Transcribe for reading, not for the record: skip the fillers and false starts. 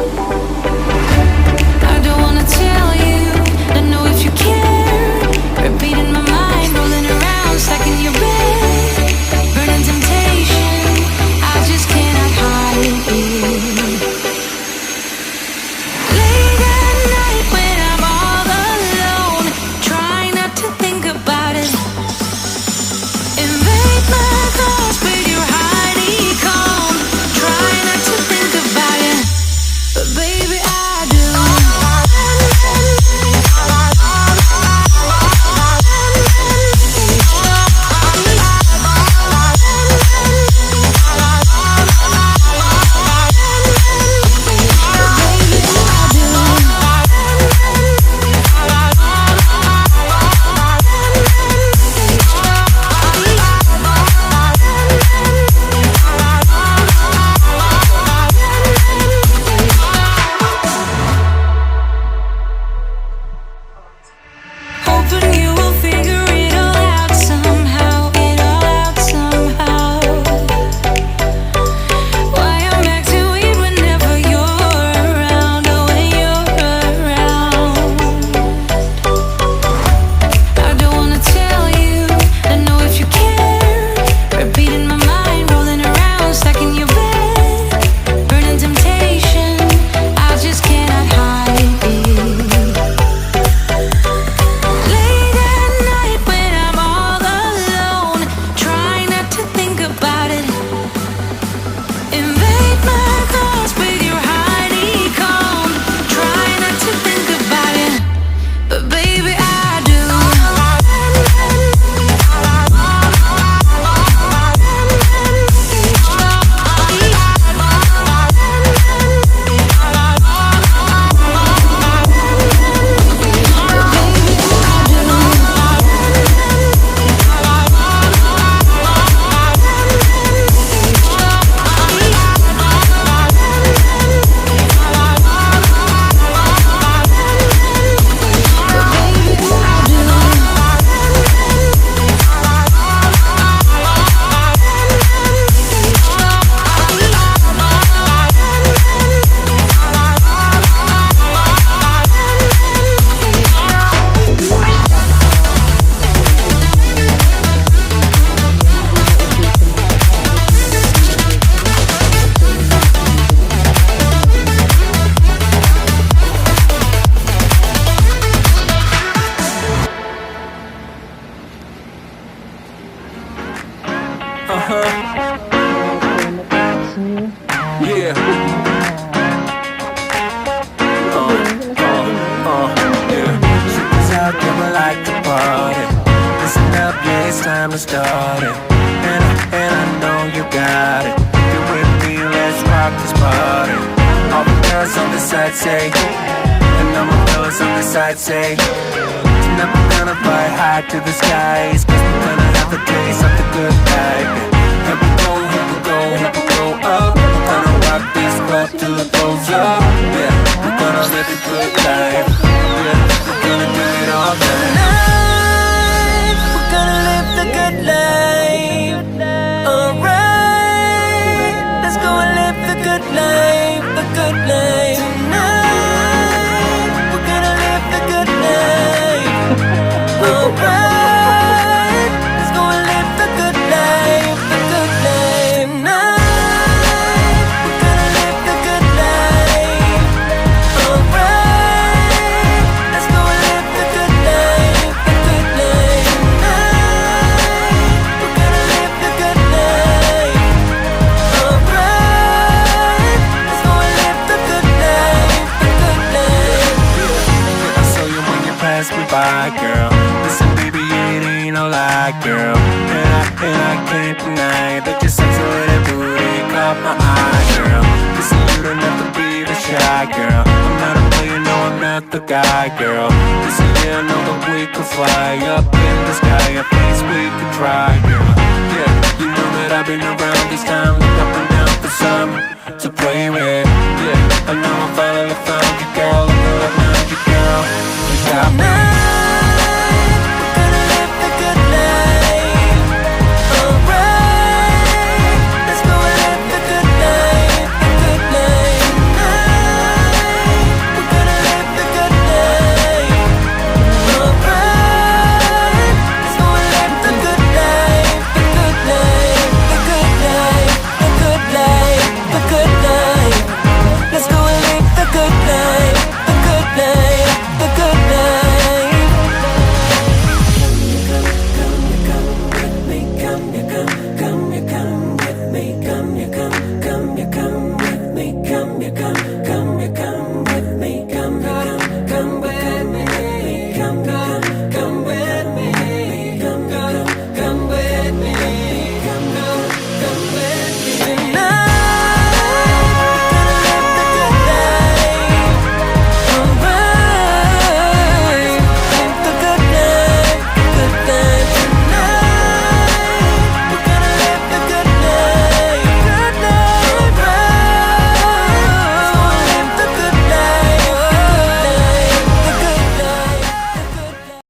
I don't wanna tell you, don't know if you care. Repeating my mind, rolling around, stuck in your bed. Burning temptation, I just cannot hide it. Late at night when I'm all alone, try not to think about it. Invade my thoughts with your honeycomb. Try not to think about it, but baby I do. Hoping you will figure it all out somehow, it all out somehow. Why I'm acting weird whenever you're around, oh when you're around. I don't wanna tell you, don't know if you care. Repeating my mind, rolling around, stuck in your bed. Burning temptation, I just cannot hide it. Late at night when I'm all alone, try not to think about it. Invade my thoughts with your honeycomb. Try not to think about it, but baby I do. Yeah. Yeah. She's out there, we like to party. Listen up, yeah, it's time to start it. And I know you got it. You with me, let's rock this party. All the girls on the side say, and all my fellas on the side say, tonight we're gonna fly high to the skies, 'cause we're gonna have a taste of the good life. Here we go, here we go, here we go up. We're gonna rock this club till it goes up. Yeah, we're gonna live a good life. Yeah, we're gonna do it all day. Tonight, we're gonna live the good life. Alright, let's go and live the good life, the good life. Tonight, we're gonna live the good life. Alright, let's go and live the good life, the good life. Tonight, we're gonna live the good life. Alright, let's go and live the good life, the good life. Tonight, we're gonna live the good life. Alright, let's go and live the good life, the good life. I saw you when you passed me by, girl. Listen, baby, it ain't no lie, girl. And I can't deny that your sexy little booty caught my eye, girl. Listen, you don't have to be the shy, girl. I'm not a player, no, I'm not the guy, girl. Listen, yeah, I know that we could fly up in the sky. At least we could try, girl. Yeah, you know that I've been around this time, look up and down for some to play with. Yeah, I know I finally found you, girl.